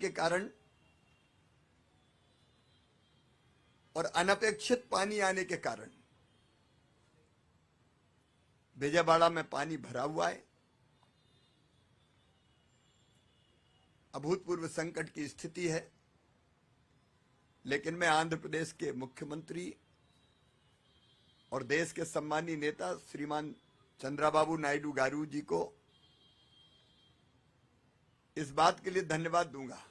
के कारण और अनपेक्षित पानी आने के कारण विजयवाड़ा में पानी भरा हुआ है। अभूतपूर्व संकट की स्थिति है। लेकिन मैं आंध्र प्रदेश के मुख्यमंत्री और देश के सम्मानीय नेता श्रीमान चंद्राबाबू नायडू गारू जी को इस बात के लिए धन्यवाद दूंगा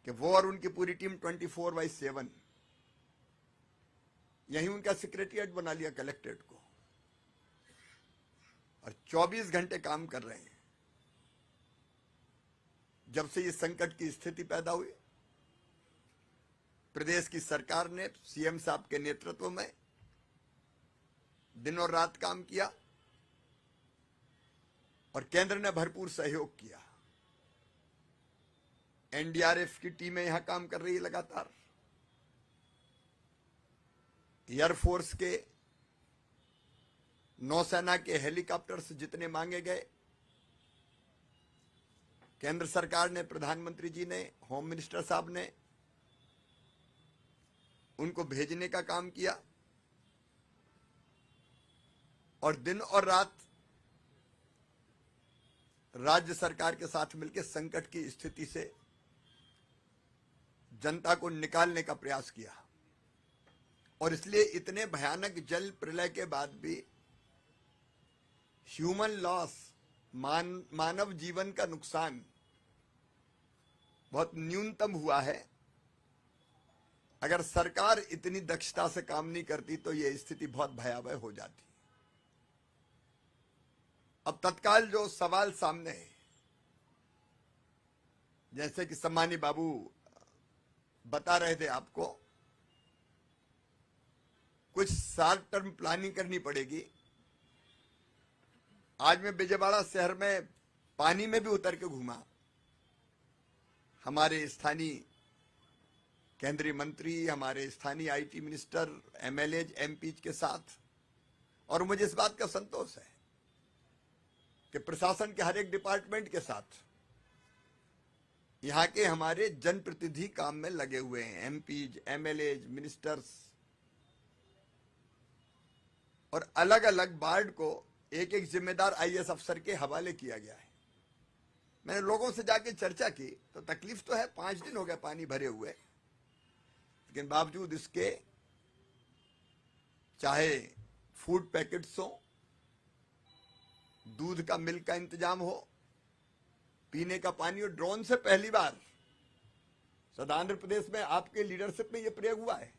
कि वो और उनकी पूरी टीम 24/7 यही उनका सेक्रेटरिएट बना लिया कलेक्ट्रेट को और 24 घंटे काम कर रहे हैं। जब से ये संकट की स्थिति पैदा हुई, प्रदेश की सरकार ने सीएम साहब के नेतृत्व में दिन और रात काम किया और केंद्र ने भरपूर सहयोग किया। एनडीआरएफ की टीमें यहां काम कर रही है लगातार। एयरफोर्स के, नौसेना के हेलीकॉप्टर्स जितने मांगे गए, केंद्र सरकार ने, प्रधानमंत्री जी ने, होम मिनिस्टर साहब ने उनको भेजने का काम किया और दिन और रात राज्य सरकार के साथ मिलकर संकट की स्थिति से जनता को निकालने का प्रयास किया। और इसलिए इतने भयानक जल प्रलय के बाद भी ह्यूमन लॉस, मानव जीवन का नुकसान बहुत न्यूनतम हुआ है। अगर सरकार इतनी दक्षता से काम नहीं करती तो यह स्थिति बहुत भयावह हो जाती। अब तत्काल जो सवाल सामने है, जैसे कि सम्मानी बाबू बता रहे थे आपको, कुछ शॉर्ट टर्म प्लानिंग करनी पड़ेगी। आज मैं विजयवाड़ा शहर में पानी में भी उतर के घूमा, हमारे स्थानीय केंद्रीय मंत्री, हमारे स्थानीय आईटी मिनिस्टर, एमएलए, एमपी के साथ, और मुझे इस बात का संतोष है कि प्रशासन के हर एक डिपार्टमेंट के साथ यहां के हमारे जनप्रतिनिधि काम में लगे हुए हैं। एमपी, एमएलए, मिनिस्टर्स, और अलग अलग वार्ड को एक एक जिम्मेदार आईएएस अफसर के हवाले किया गया है। मैंने लोगों से जाके चर्चा की तो तकलीफ तो है, 5 दिन हो गए पानी भरे हुए, लेकिन बावजूद इसके चाहे फूड पैकेट्स हो, दूध का, मिल्क का इंतजाम हो, पीने का पानी हो। ड्रोन से पहली बार सदा आंध्र प्रदेश में आपके लीडरशिप में यह प्रयोग हुआ है।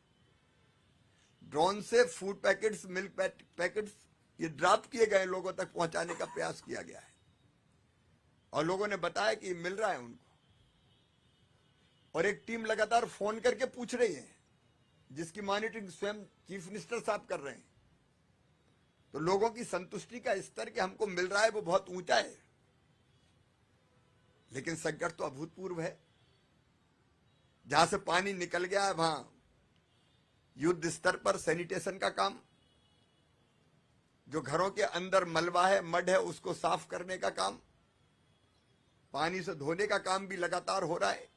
ड्रोन से फूड पैकेट्स, मिल्क पैकेट्स ये ड्रॉप किए गए, लोगों तक पहुंचाने का प्रयास किया गया है और लोगों ने बताया कि मिल रहा है उनको। और एक टीम लगातार फोन करके पूछ रही है, जिसकी मॉनिटरिंग स्वयं चीफ मिनिस्टर साहब कर रहे हैं। तो लोगों की संतुष्टि का स्तर कि हमको मिल रहा है वो बहुत ऊंचा है। लेकिन संकट तो अभूतपूर्व है। जहां से पानी निकल गया है वहां युद्ध स्तर पर सैनिटेशन का काम, जो घरों के अंदर मलबा है, मड है, उसको साफ करने का काम, पानी से धोने का काम भी लगातार हो रहा है।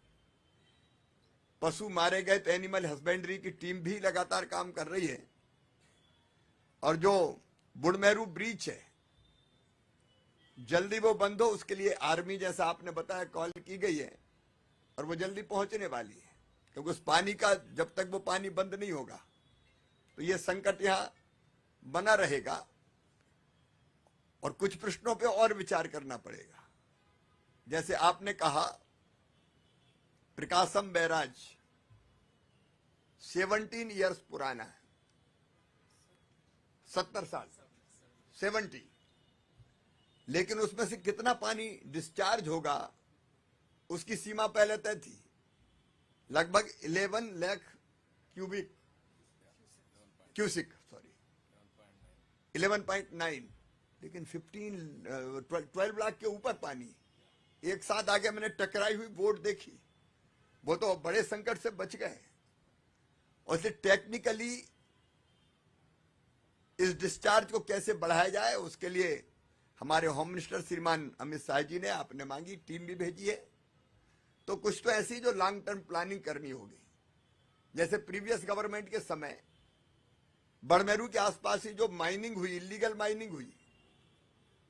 पशु मारे गए तो एनिमल हस्बेंड्री की टीम भी लगातार काम कर रही है। और जो बुढ़मेरू ब्रीच है, जल्दी वो बंद हो, उसके लिए आर्मी, जैसा आपने बताया, कॉल की गई है और वो जल्दी पहुंचने वाली है। क्योंकि उस पानी का, जब तक वो पानी बंद नहीं होगा तो ये संकट यहां बना रहेगा और कुछ प्रश्नों पे और विचार करना पड़ेगा। जैसे आपने कहा, प्रकाशम बैराज 17 इयर्स पुराना है, 70 साल, 70, लेकिन उसमें से कितना पानी डिस्चार्ज होगा उसकी सीमा पहले तय थी। लगभग 11 लाख क्यूसिक 11.9, लेकिन 12 लाख के ऊपर पानी एक साथ आ गया। मैंने टकराई हुई बोट देखी, वो तो बड़े संकट से बच गए। और इसे टेक्निकली इस डिस्चार्ज को कैसे बढ़ाया जाए, उसके लिए हमारे होम मिनिस्टर श्रीमान अमित शाह जी ने, आपने मांगी, टीम भी भेजी है तो कुछ तो ऐसी जो लॉन्ग टर्म प्लानिंग करनी होगी। जैसे प्रीवियस गवर्नमेंट के समय बड़मेरू के आसपास ही जो माइनिंग हुई, इलीगल माइनिंग हुई,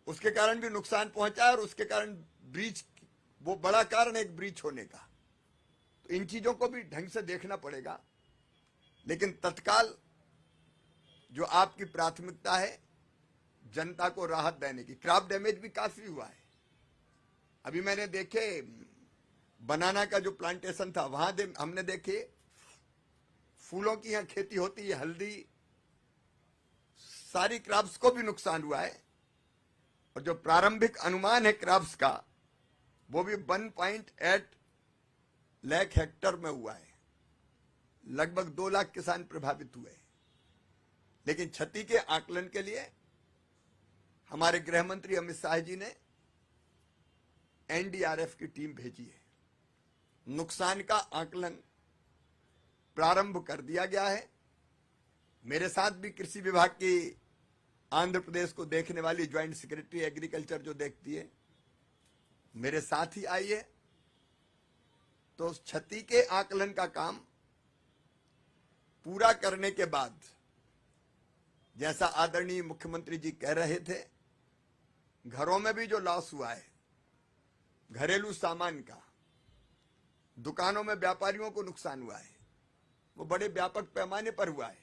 उसके कारण भी नुकसान पहुंचा और उसके कारण ब्रीच, वो बड़ा कारण एक ब्रीच होने का। तो इन चीजों को भी ढंग से देखना पड़ेगा। लेकिन तत्काल जो आपकी प्राथमिकता है जनता को राहत देने की। क्रॉप डैमेज भी काफी हुआ है। अभी मैंने देखे बनाना का जो प्लांटेशन था वहां हमने देखे फूलों की यहाँ खेती होती है, हल्दी, सारी क्रॉप्स को भी नुकसान हुआ है। और जो प्रारंभिक अनुमान है क्रॉप्स का वो भी 1.8 लाख हेक्टर में हुआ है। लगभग 2 लाख किसान प्रभावित हुए। लेकिन क्षति के आकलन के लिए हमारे गृह मंत्री अमित शाह जी ने एनडीआरएफ की टीम भेजी है। नुकसान का आकलन प्रारंभ कर दिया गया है। मेरे साथ भी कृषि विभाग की आंध्र प्रदेश को देखने वाली ज्वाइंट सेक्रेटरी एग्रीकल्चर जो देखती है मेरे साथ ही आई है। तो क्षति के आकलन का काम पूरा करने के बाद, जैसा आदरणीय मुख्यमंत्री जी कह रहे थे, घरों में भी जो लॉस हुआ है, घरेलू सामान का, दुकानों में व्यापारियों को नुकसान हुआ है, वो बड़े व्यापक पैमाने पर हुआ है।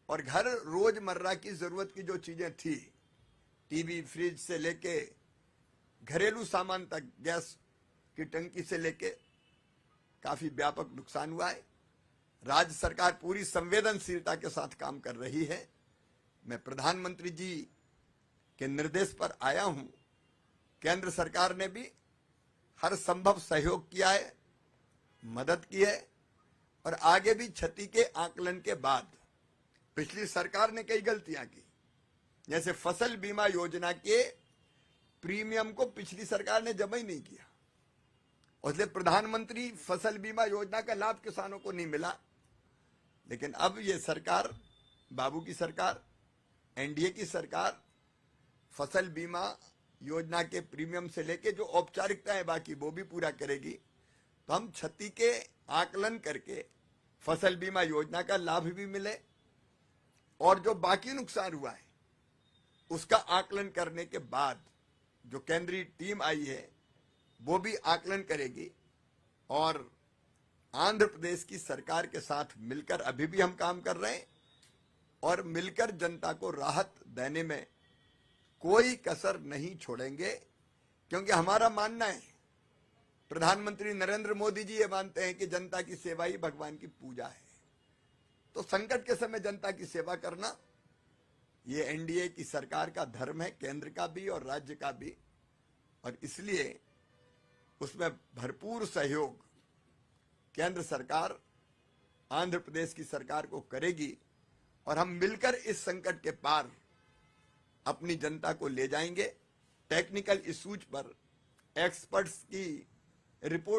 और घर रोजमर्रा की जरूरत की जो चीजें थी, टीवी, फ्रिज से लेके घरेलू सामान तक, गैस की टंकी से लेके काफी व्यापक नुकसान हुआ है। राज्य सरकार पूरी संवेदनशीलता के साथ काम कर रही है। मैं प्रधानमंत्री जी के निर्देश पर आया हूं। केंद्र सरकार ने भी हर संभव सहयोग किया है, मदद की है। और आगे भी क्षति के आकलन के बाद, पिछली सरकार ने कई गलतियां की, जैसे फसल बीमा योजना के प्रीमियम को पिछली सरकार ने जमा ही नहीं किया, इसलिए प्रधानमंत्री फसल बीमा योजना का लाभ किसानों को नहीं मिला। लेकिन अब ये सरकार, बाबू की सरकार, एनडीए की सरकार, फसल बीमा योजना के प्रीमियम से लेके जो औपचारिकताएं बाकी वो भी पूरा करेगी। तो हम क्षति के आकलन करके फसल बीमा योजना का लाभ भी मिले और जो बाकी नुकसान हुआ है उसका आकलन करने के बाद जो केंद्रीय टीम आई है वो भी आकलन करेगी। और आंध्र प्रदेश की सरकार के साथ मिलकर अभी भी हम काम कर रहे हैं और मिलकर जनता को राहत देने में कोई कसर नहीं छोड़ेंगे। क्योंकि हमारा मानना है, प्रधानमंत्री नरेंद्र मोदी जी ये मानते हैं कि जनता की सेवा ही भगवान की पूजा है। तो संकट के समय जनता की सेवा करना ये एनडीए की सरकार का धर्म है, केंद्र का भी और राज्य का भी। और इसलिए उसमें भरपूर सहयोग केंद्र सरकार आंध्र प्रदेश की सरकार को करेगी और हम मिलकर इस संकट के पार अपनी जनता को ले जाएंगे। टेक्निकल इश्यूज पर एक्सपर्ट्स की रिपोर्ट